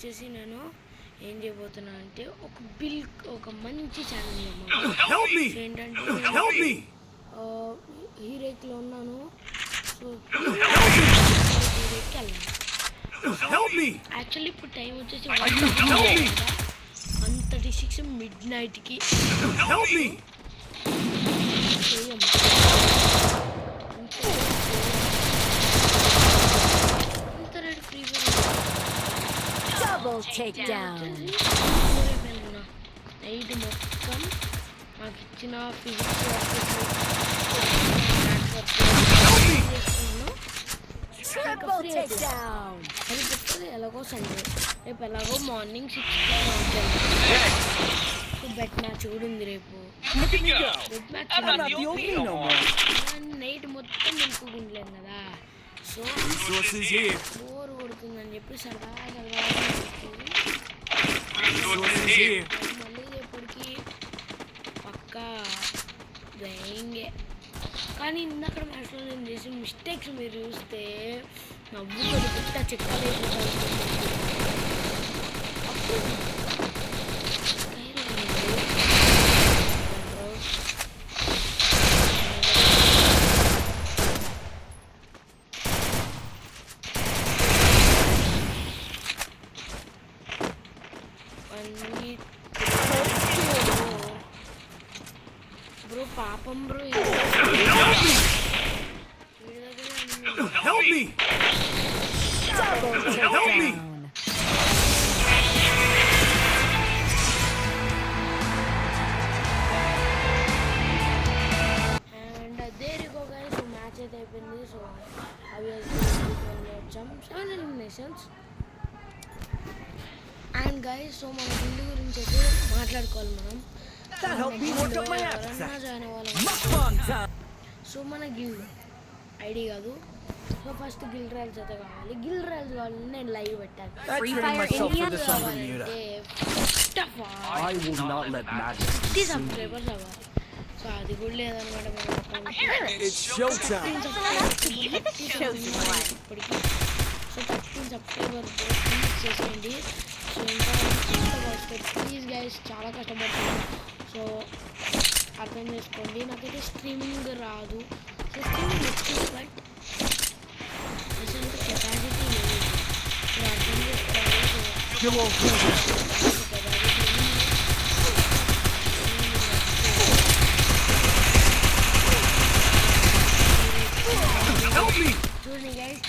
వచ్చేసి నేను ఏం చేయబోతున్నా అంటే ఒక మంచి ఛానల్ ఏంటంటే హీరోకి ఉన్నాను. సో హీరోకి వెళ్ళాను. యాక్చువల్లీ ఇప్పుడు టైం వచ్చేసి 1:36 midnightకి నైట్ మొత్తం నాకు ఇచ్చిన ఫిజిక్స్ అది చెప్తుంది ఎలాగో సండే రేపు ఎలాగో మార్నింగ్ 6కి బెట్ మ్యాచ్ కూడా ఉంది రేపు. బెట్ మ్యాచ్ నైట్ మొత్తం నిలుపుకుంటలేం కదా, సో బోర్ కొడుతుందని చెప్పి సరదాగా మళ్ళీ రేపటికి పక్కా దయంగే. కానీ ఇందాక మ్యాచ్లో నేను చేసిన మిస్టేక్స్ మీరు చూస్తే నవ్వుకొని పుట్ట చెక్కలు బ్రో పాపం బ్రో. అండ్ దేనికో గైస్ మ్యాచ్ అయితే అయిపోయింది. సో అవి వచ్చాం 7 ఎలిమినేషన్స్. అండ్ గైస్ సో మన గిల్డ్ గురించి అయితే మాట్లాడుకోవాలి మనం. సో మన గిల్డ్ ఐడి కాదు, సో ఫస్ట్ గిల్డ్ రైల్స్ అయితే కావాలి. గిల్డ్ రైల్స్ కావాలంటే నేను లైవ్ పెట్టాలి. సబ్స్క్రైబర్స్ అవ్వాలి. సో అది కూడా లేదనమాట ఇప్పటికి. సో 13 సబ్స్క్రైబర్స్ చేసేయండి. సో ఇంకా ప్లీజ్ గైస్ చాలా కష్టపడుతున్నాను. సో అర్థం చేసుకోండి, నాకైతే స్ట్రీమింగ్ రాదు. సో స్ట్రీమింగ్ వచ్చింది బట్ అసలు కెపాసిటీ లేదు. మీరు అర్థం చేసుకోవాలి. చూడండి గైస్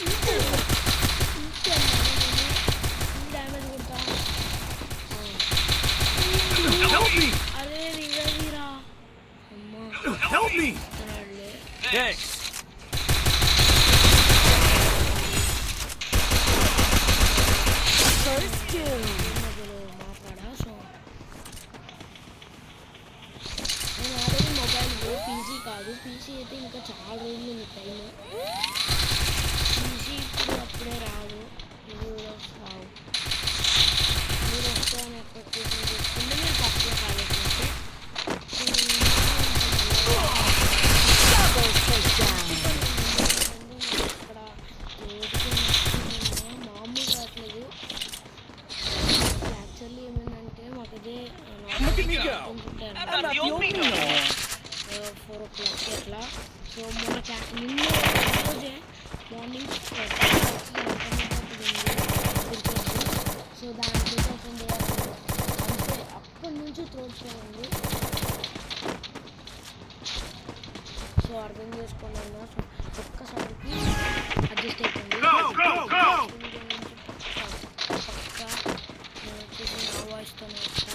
డ్యామేజ్ కొడతా. అరే రివైరా అమ్మా మాట్లాడా. సో నేను ఆల్రెడీ మొబైల్ పీసీ కాదు, పీసీ అయితే ఇంకా చాలా రోజులు ఉంది టైం. పీసీ ఇప్పుడు అప్పుడే రాదు, ఇది రావు. మీరు వస్తాను ఎక్స్పెక్టేషన్ చేసుకుంటే మీరు తక్కువ కాలేకపోతే ఇక్కడ మామూలు కావట్లేదు. యాక్చువల్లీ ఏమైందంటే మాకు అదే 4 o'clock అట్లా. సో నిన్న రోజే మార్నింగ్ సో దాంట్లో ఓపెన్ చేయాలి అంతే. అప్పటి నుంచి తోడుకోండి. సో అర్థం చేసుకున్నాను. సో ఒక్కసారికి అడ్జస్ట్ అయిపోయింది. పక్కా నేను వచ్చేసి నా వాయిస్తోనే వస్తా.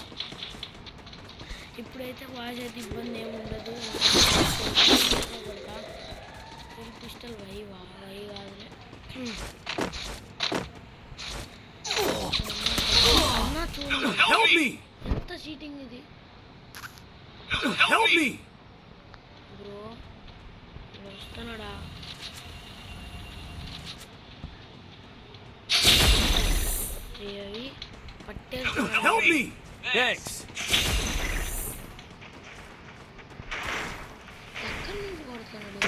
ఇప్పుడైతే వాయిస్ అయితే ఇబ్బంది ఏమి ఉండదు. పిస్టల్ వై కాదులే. అన్నా చూడండి ఎంత చీటింగ్ ఇది బ్రో. వస్తున్నాడా? అవి పట్టేస్తున్నాడు. ఎక్కడి నుంచి కొడుతున్నాడు?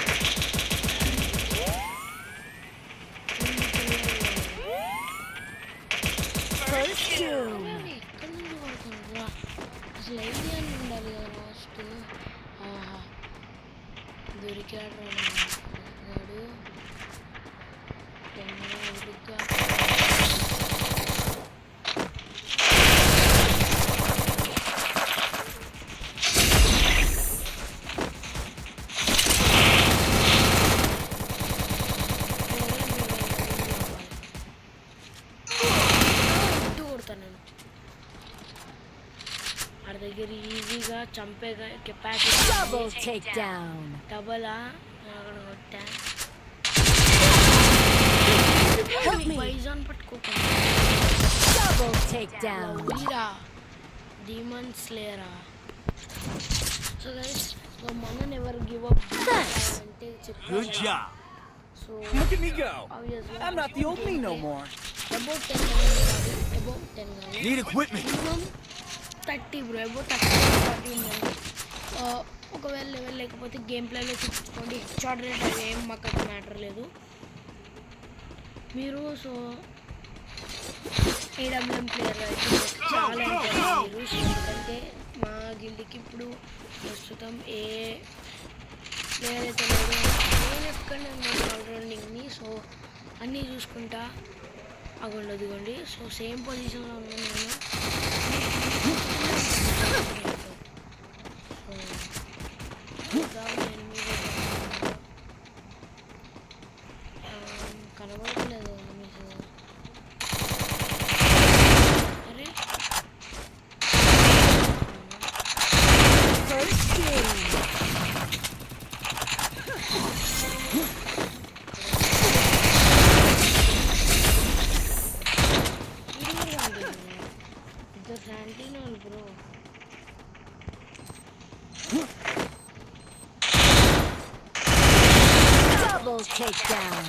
చంపే కెపాసిటీ Double takedown. డబలా అక్కడ కొట్టా Help me. వైజాన్ పట్టుకోకుండా Double takedown. వీరా డీమన్ స్లేయరా సో గైస్ సో మనం ఎవరు గివ్ అప్ అంటే Good చెప్పారు job. So Look at me go. obviously I'm not the old me no more. About 10 కాదు అబౌట్ 10 కాదు Need equipment. Minimum 30 bro about 30 ఉందండి ఒకవేళ level లేకపోతే game ప్లేలో చూపించుకోండి షార్ట్ రేట్ అవి ఏం మాకు అది మ్యాటర్ లేదు మీరు సో ఏడబ్ల్యూఎం ప్లేయర్ అయితే చాలా ఇంపార్టెంట్ మీరు ఎందుకంటే మా గిల్డ్కి ఇప్పుడు ప్రస్తుతం ఏ ప్లేయర్ అయితే లేదు నేను ఎక్కడ ఆల్రౌండింగ్ని సో అన్నీ చూసుకుంటా అగొండదుగోండి సో సేమ్ పొజిషన్లో ఉన్నాను నేను కనబడట్లేదు మీకు అరే First kill. ఇద్దరు శాంటీన్ వాళ్ళు బ్రో Double takedown.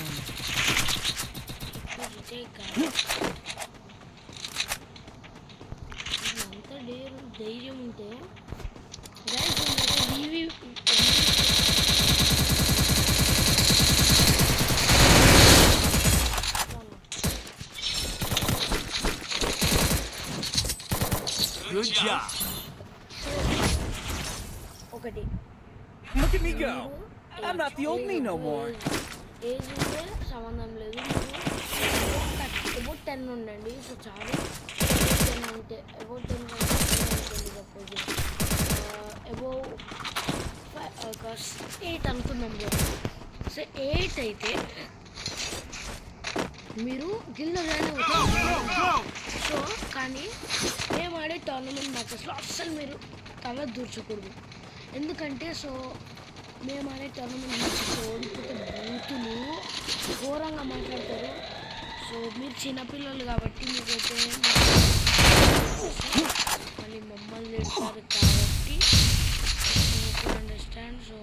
అంత ధైర్యం ఉంటే టీవీ Good job. ఒకటి Look at me go. I'm not the old me no more. Age ఉంటే సంబంధం లేదు అబౌట్ 10 ఉండండి సో చాలు 10 ఉంటే అబౌట్ 10 ఉంటుంది సపోజ్ అబౌవ్ 8 అనుకుందాం సో 8 అయితే మీరు గిల్లోనే సో కానీ మేము ఆడే టోర్నమెంట్ మ్యాచెస్లో అస్సలు మీరు తల దూర్చకూడదు ఎందుకంటే సో మేము ఆడే టోర్నమెంట్ మ్యాచెస్ ఓడిపోతే బూతులు ఘోరంగా మాట్లాడతారు సో మీరు చిన్నపిల్లలు కాబట్టి మీకైతే మళ్ళీ మమ్మల్ని తిడతారు కాబట్టి అండర్స్టాండ్ సో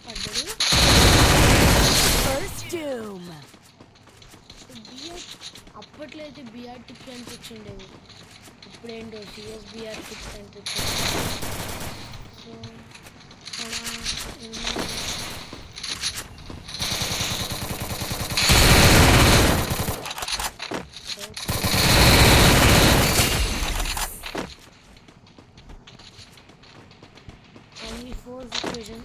పడ్డాడు First doom. అప్పట్లో అయితే బిఆర్ టిప్స్ అని తెచ్చిండేవి ఇప్పుడేంటో సిఎస్బిఆర్ టిప్స్ అని తెచ్చింది సో ఓన్లీ 4 సిచ్యువేషన్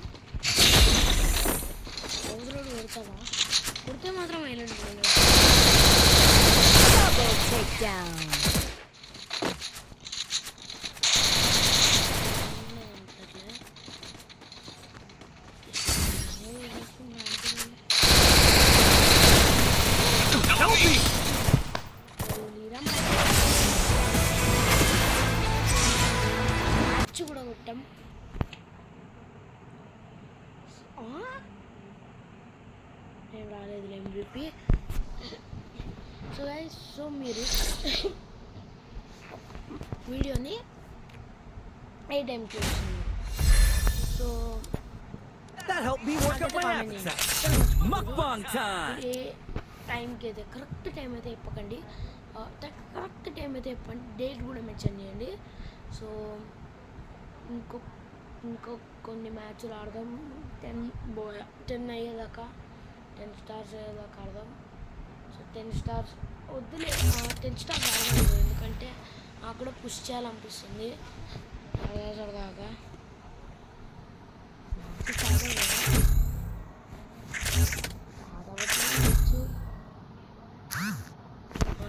ఎవరోడు కొడతావా కొడితే మాత్రం highlight Double takedown. Help me. Match కూడా కొట్టాం నేను రాలేదు MVP సో గైస్ సో మీరు వీడియోని ఏ టైంకి వస్తుంది so That helped me work up my appetite. Mukbang time. ఏ టైంకి అయితే కరెక్ట్ టైం అయితే చెప్పకండి కరెక్ట్ టైం అయితే చెప్పండి డేట్ కూడా మెన్షన్ చేయండి సో ఇంకో కొన్ని మ్యాచ్లు ఆడదాం 10 అయ్యేదాకా 10 స్టార్స్ అయ్యేదాకా ఆడదాం సో 10 స్టార్స్ వద్దులే 10 స్టార్స్ ఆడదాం ఎందుకంటే నాకు కూడా పుష్ చేయాలనిపిస్తుంది సరదాగా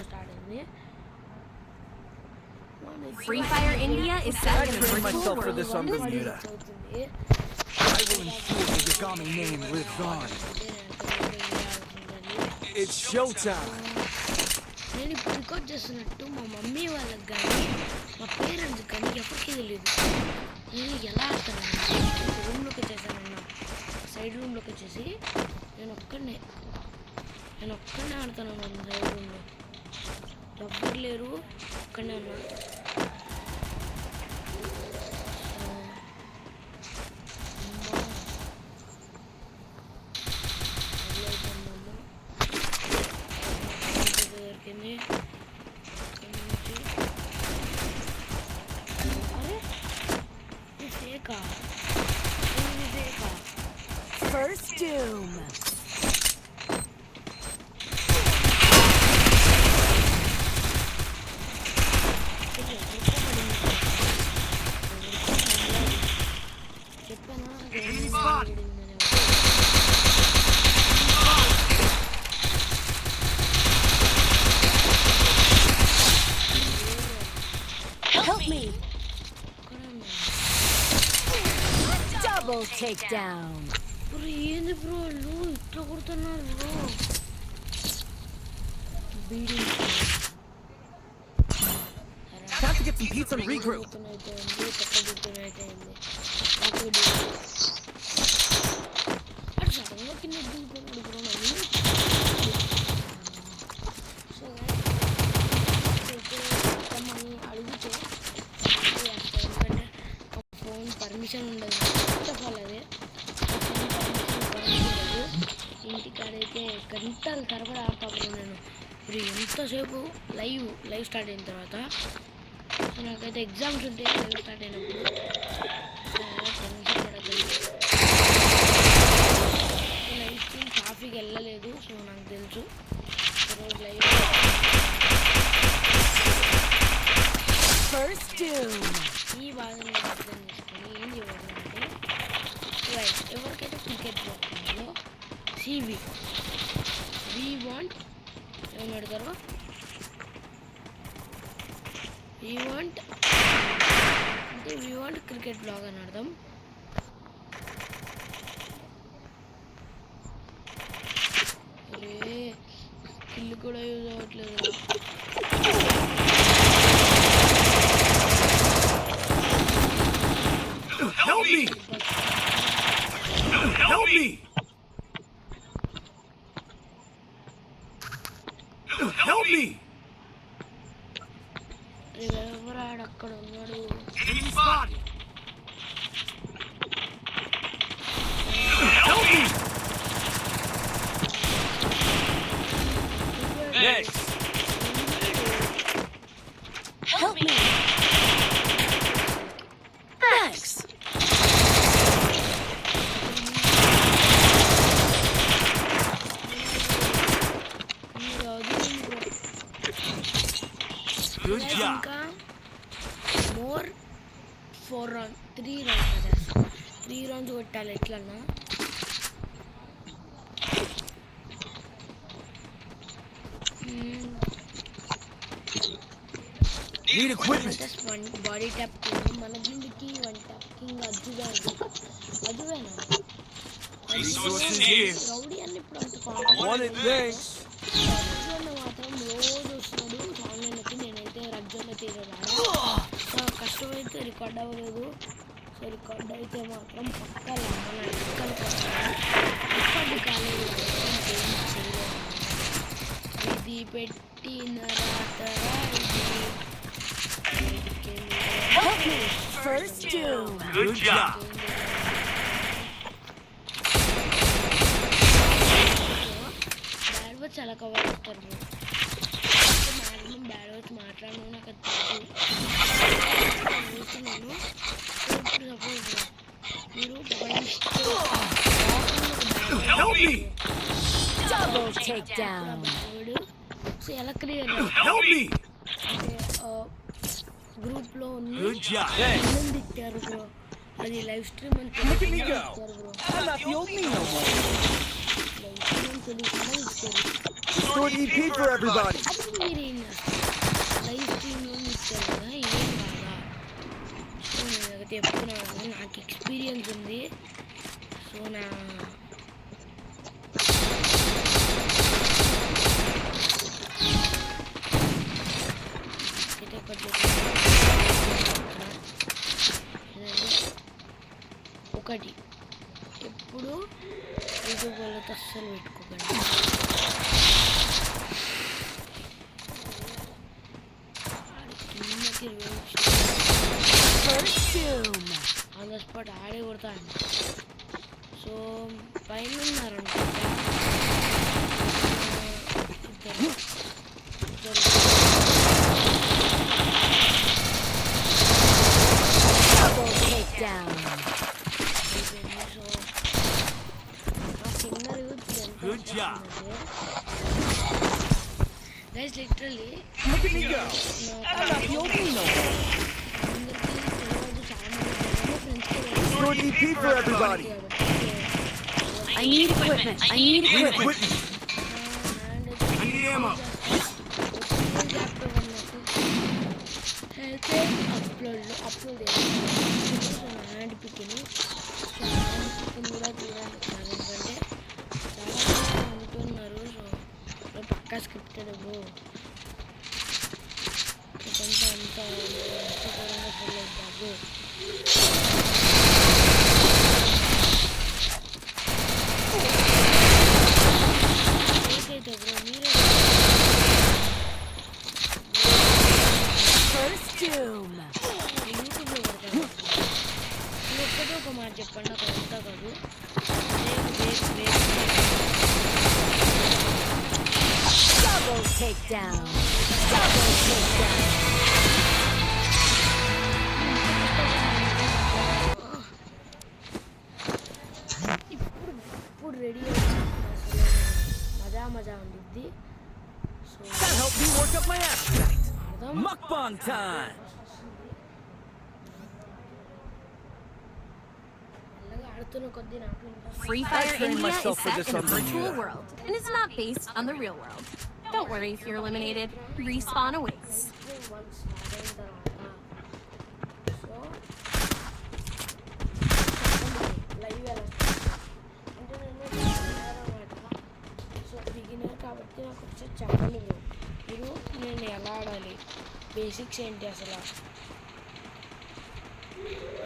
స్టార్ట్ అయింది Free Fire India is I setting a trained virtual myself for world. this on Bermuda. I will ensure the Yagami name lives on. It's showtime. నేను ఇప్పుడు రికార్డ్ చేస్తున్నట్టు మా మమ్మీ వాళ్ళకి కానీ మా పేరెంట్స్ కానీ ఎవరికి తెలియదు. నేను ఎలా ఆడుతున్నాను రూమ్లోకి వచ్చేసానన్న సైడ్ రూమ్లోకి వచ్చేసి నేను ఒక్కడనే ఆడుతున్నాను సైడ్ రూమ్లో. ఎవ్వరు లేరు, ఒక్కడనే ఉన్నా. First doom. Help me. Double takedown. Bro ఏంది బ్రో వాళ్ళు ఇట్లా కొడుతున్నారు bro. Time to get some pizza and regroup. Phone permission ఉండదు. ఫస్ట్ ఆఫ్ ఆల్ అదే ఇంటికాడైతే గంటల తరబడి ఆడతాను నేను. ఇప్పుడు ఎంతసేపు లైవ్ స్టార్ట్ అయిన తర్వాత నాకైతే ఎగ్జామ్స్ ఉంటాయి. లైవ్ స్టార్ట్ అయినప్పుడు టెన్షన్ పడతాను. లైవ్ స్ట్రీమ్ ట్రాఫిక్ వెళ్ళలేదు, సో నాకు తెలుసు ఈరోజు లైవ్ ఈ బాధను అర్థం చేసుకొని ఏం చేయబోతుందంటే రైట్ ఎవరికైతే క్రికెట్ పోతుందో సివి వి వాంట్ ఏమని అడతారు, వి వాంట్ అంటే వి వాంట్ క్రికెట్ బ్లాగ్ అని అర్థం. అరే స్కిల్ కూడా యూజ్ అవ్వట్లేదు. Help me! Help me! Help me! ఎవరాడు అక్కడ ఉన్నాడు. Enemy spotted! Help me! Next! Help me. Thanks. Good job! ఇంకా మోర్ 3 రౌండ్స్ 3 రౌండ్స్ కొట్టాలి ఎట్లన్నా. Need equipment! బాడీ ట్యాప్ మన కిందికి 1 ట్యాప్ కింగ్ అజువేనా Resources here! రౌడీ అని ఇప్పుడు అంత Wanted things! రగ్జోన్న మాత్రం రోజు వస్తున్నాడు ఆన్లైన్లోకి. నేనైతే రగ్జోన్న తీరాను, కష్టమైతే రికార్డ్ అవ్వలేదు. సో రికార్డ్ అయితే మాత్రం పక్కన మన రికార్డ్ కాలేదు, ఏం చేయలేదు. ఇది పెట్టిన రాతరా Help me. First doom. Good job! Bad words చాలా కవర్ చేస్తారు బ్రో. మ్యాక్సిమం బ్యాడ్ వర్డ్స్ మాట్లాడను నాకు అది తెలుసు. నేను ఇప్పుడు సపోజ్ మీరు Help me! Double takedown. So ఎలా క్లియర్ Help me! అంటే గ్రూప్లో ఉన్న Good job! Thanks! మంది ఇచ్చారు బ్రో. అది లైవ్ స్ట్రీమ్ అని Look at me go! ఇచ్చారు bro. I'm not the old me no more! Live stream తెలియకుండా ఇచ్చారు. Good EP for everybody! అది మీరేం చేస్తారు లైవ్ స్ట్రీమ్లో ఇచ్చారు కదా, ఏం బాగా. సో నేను ఒకటి చెప్తున్నాను కదా, నాకు ఎక్స్పీరియన్స్ ఉంది. సో నా ఇప్పుడు యూట్యూబ్ వాళ్ళతో అస్సలు పెట్టుకోకండి. కిందకి First doom. On the spot ఆడే కొడతాను. సో పైన ఉన్నారనుకుంటా ఇద్దరు. Double takedown. Good job. Guys, literally, Look at me go. I'm not the only one. Good EP for everybody. I need equipment. I need Need equipment. equipment. I need ammo. Upload hand పిక్ని కూడా చూడండి. ఎందుకంటే చాలా అనుకున్నారు. So పక్కా scripted bro. కొంచెం అంత ఘోరంగా ఫీల్ అవుతారు. ఏకైతే బ్రో మీరే First doom. యూట్యూబ్లో పెడతాను. ఇది ఒక్కటే ఒక మాట చెప్పండి, నాకు అంతా కాదు. Double takedown. Double takedown. ఇప్పుడు రెడీ మజా ఉండిద్ది. So That helped me work up my appetite. అర్థం Mukbang time. మెల్లగా ఆడుతున్న కొద్దీ నాకు ఇంకా Free Fire I trained India is myself for set this in a on the virtual internet. world and is not based on the real world. Don't worry if you're eliminated. Respawn awaits. Once start అయిన తర్వాత so live ఎలా అంటే నేను అనమాట. So beginner కాబట్టి నాకు ఒకసారి చెప్పండి బ్రో, మీరు నేను ఎలా ఆడాలి, బేసిక్స్ ఏంటి అసలు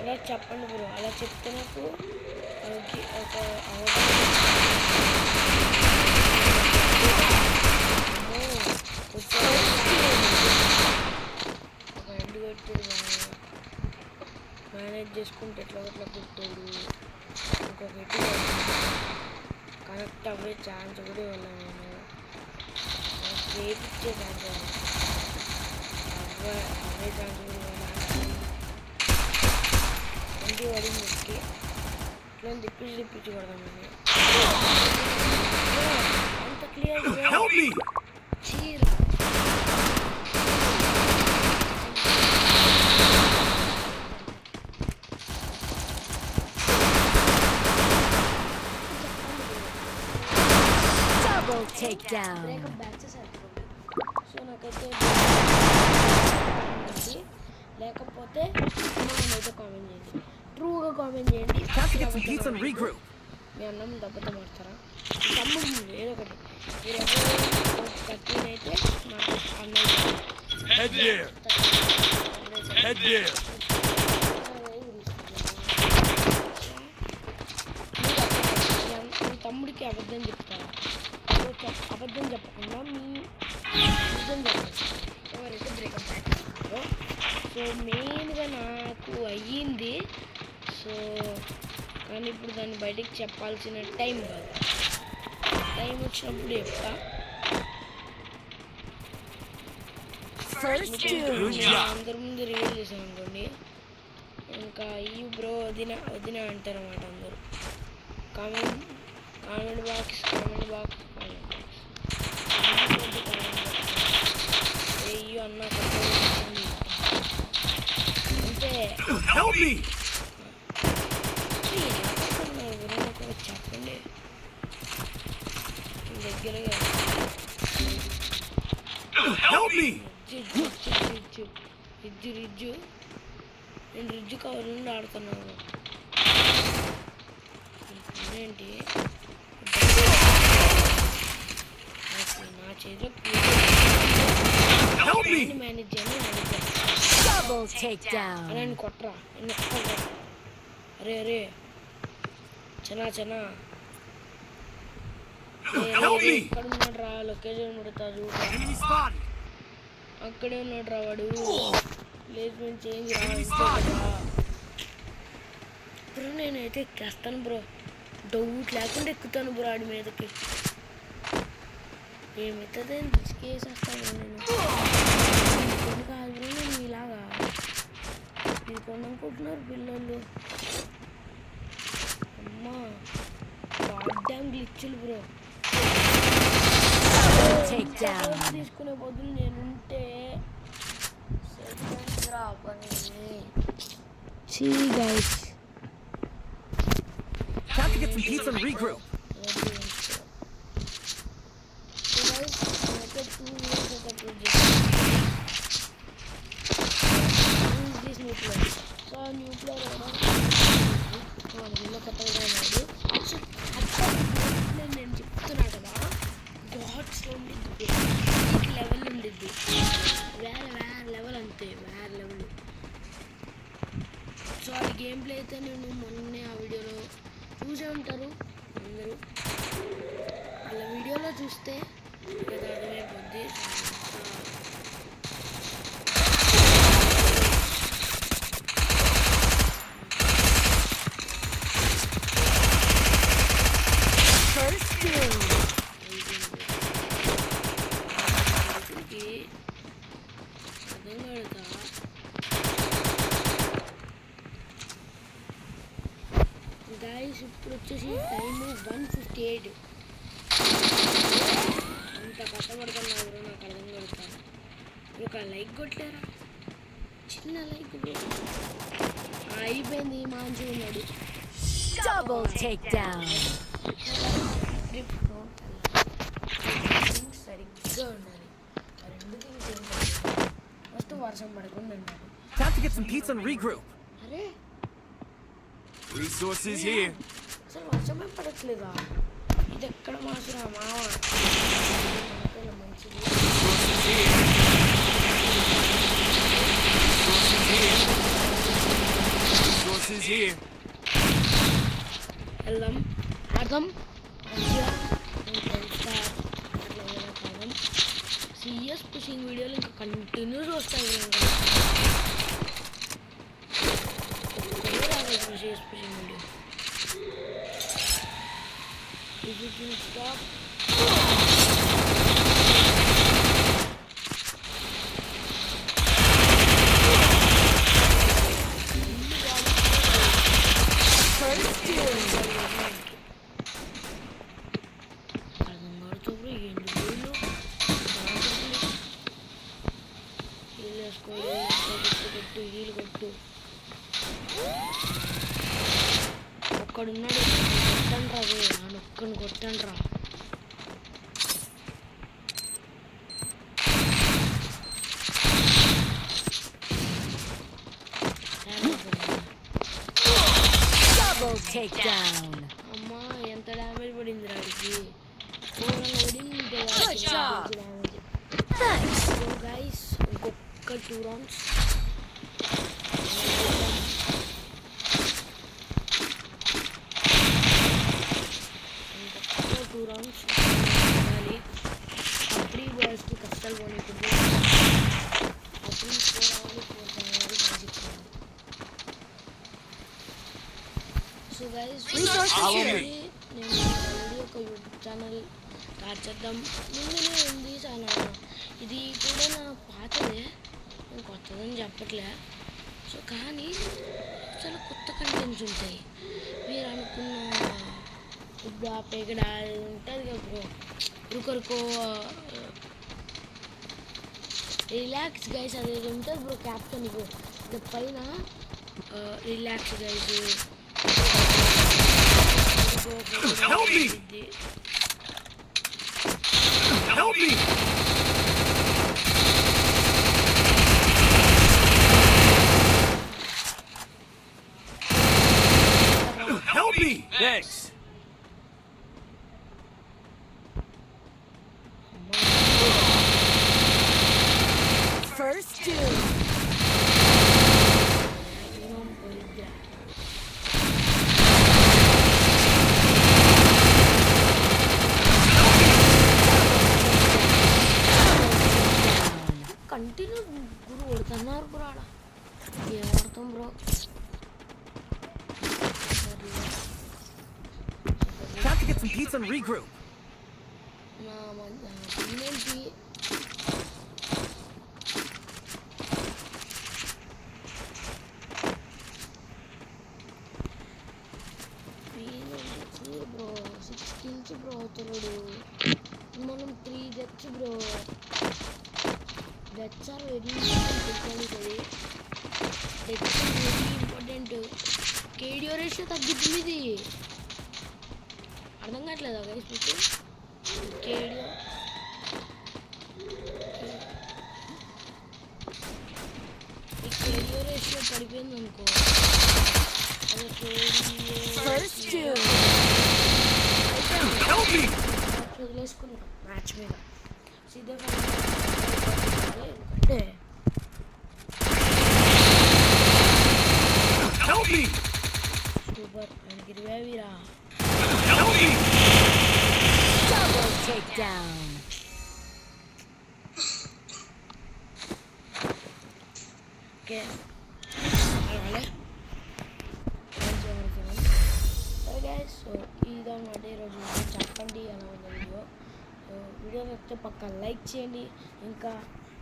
అలా చెప్పండి బ్రో. అలా చెప్తే నాకు ఒక ఒక ఎండు కొట్టాడు మేనేజ్ చేసుకుంటే ఎట్లా కొట్టాడు. ఇంకొక ఎటు కనెక్ట్ అవ్వే ఛాన్స్ కూడా ఇవ్వలేము. నేను స్ట్రేట్ ఇచ్చే ఛాన్స్ అవే ఛాన్స్ కూడా ఇవ్వాలి. ఇంటి పడింది ఇట్లా తిప్పించి కొడదాం. అంత క్లియర్ Help me. చీర Double takedown. బ్రేకప్ బ్యాచెస్ అయిపోయింది. సో నాకైతే లేకపోతే అయితే కామెంట్ చేయండి, ట్రూగా కామెంట్ చేయండి. Time to get some pizza and regroup. మీ అన్నం దెబ్బతో మారుతారా తమ్ముడు ఏదో ఒకటి. మీరు ఎవరు 13 అయితే నాకు అన్నయ్య Head there. Head there. మీ తమ్ముడికి అబద్ధం చెప్తారా? అబద్ధం చెప్పకుండా మీ నిజం చెప్పండి. ఎవరైతే బ్రేకప్ అయిపోతారో. సో మెయిన్గా నాకు అయ్యింది. సో కానీ ఇప్పుడు దాన్ని బయటికి చెప్పాల్సిన టైం కాదు. టైం వచ్చినప్పుడు చెప్తా. First doom. నేను అందరి ముందు రివీల్ చేశాను అనుకోండి, ఇంకా ఈ బ్రో వదిన అంటారు అన్నమాట అందరూ. కామెంట్ బాక్స్ అయ్యో అన్న అంటే Help me. చెప్పండి దగ్గరగా Help me. రిజ్జు నేను రిజ్జు కవర్ నుండి ఆడుతున్నాను. ఏంటి నా చేతిలో Help me. మేనేజ్ చేయాలి. Double takedown. అలా కొట్టరా అరే చెనా Help me! ఎక్కడ ఉన్నాడు రా లొకేషన్ పెడతా చూడు Enemy spotted! అక్కడే ఉన్నాడు రా వాడు ప్లేస్మెంట్ చేంజ్ రా Enemy ఇంతే spotted! కదా బ్రో నేనైతే ఎక్కేస్తాను బ్రో డౌట్ లేకుండా ఎక్కుతాను బ్రో ఆడి మీదకి ఏమవుతుంది తీసుకేసేస్తాను నేను కొన్ని కాదు బ్రో నేను ఇలాగా తీసుకొని అనుకుంటున్నారు పిల్లలు అమ్మా గాడ్డామ్ గ్లిచ్చులు బ్రో Take down. తీసుకునే బదులు నేనుంటే రా పని చీ guys Time to get some pizza and regroup. నేను చెప్తున్నా కదా గాడ్స్లో ఉండిద్ది లెవెల్ ఉండిద్ది వేరే లెవెల్ అంతే వేరే లెవెల్ సో ఆ గేమ్ ప్లే అయితే నేను మొన్నే ఆ వీడియోలో చూసే ఉంటారు అందరూ అలా వీడియోలో చూస్తే కదా అర్థమైపోద్ది First doom. అర్థం కడతా గైస్ ఇప్పుడు వచ్చేసి టైము 1:58 అంత కష్టపడుతున్నా ఎవరో నాకు అర్థం కడతాను ఒక లైక్ కొట్టలేరా చిన్న లైక్ అయిపోయింది మంచి ఉన్నాడు Double takedown. సరిగ్గా ఉండాలి ఆ రెండు థింగ్స్ ఫస్ట్ వర్షం పడకుండా ఉండాలి Time to get some pizza and regroup. అరే Resources here. అసలు వర్షమే పడట్లేదా ఇది ఎక్కడ మాసురా మావా మంచిది Resources here. వెళ్దాం ఆడదాం మంచిగా కాలం సిఎస్ పుషింగ్ వీడియోలు ఇంకా కంటిన్యూస్ వస్తాయి CS pushing video stop First doom. హీల్ కొట్టు ఒక్కడున్నాడు కొట్టండ్రా రే నొక్కని కొట్టండ్రా Double takedown. అమ్మా ఎంత డ్యామేజ్ పడింది రాడికి ఘోరంగా పడింది Good job. Damage Nice. So guys ఇంకొక 2 రౌండ్స్ ఇంకొక 2 రౌండ్స్ ఆడాలి అప్పుడు బాయ్స్కి కష్టాలు పోనీకుండా అప్పుడు 4 అవ్వాలి 4 అవ్వాలి basic so guys Follow me. నేను ఆల్రెడీ ఒక యూట్యూబ్ ఛానల్ స్టార్ట్ చేద్దాం ముందునే ఉంది చాలా ఇది కూడా నా పాతదే నేను కొత్తదని చెప్పట్లే సో కానీ చాలా కొత్త కంటెంట్స్ ఉంటాయి మీరు అనుకున్న ఇప్పుడు ఆ పేగడ ఉంటుంది కదా బ్రో రుకరుకో రిలాక్స్ గైస్ అది ఉంటుంది బ్రో క్యాప్టెన్ బ్రో ఇది పైన relax guys Help me! Help me! Help me! Thanks. First doom. get some pizza and regroup. నా ఏంటి బ్రో 6 kills బ్రో అవుతున్నాడు మనం 3 deaths bro deaths are very important deaths are very important KD ratio తగ్గుతుంది ఇది అర్థం కావట్లేదా guys మీకు KD ratio పడిపోయింది అనుకో First doom. Help me! వదిలేసుకున్నాం మ్యాచ్ మీద సీదే అంటే Help me! సూపర్ ఆయనకి రివైవీరా Help me! Double takedown. Okay అలాగే సరే గైస్ సో ఇదన్నమాట ఈరోజు చెప్పండి ఎలా ఉంది వీడియో సో వీడియో నచ్చితే పక్కా లైక్ చేయండి ఇంకా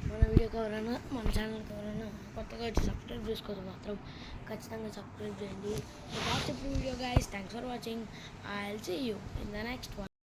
మన వీడియోకి ఎవరైనా మన ఛానల్కి ఎవరైనా కొత్తగా వచ్చి సబ్స్క్రైబ్ చేసుకోవద్దు మాత్రం ఖచ్చితంగా సబ్స్క్రైబ్ చేయండి so that's it video guys thanks for watching I will see you in the next one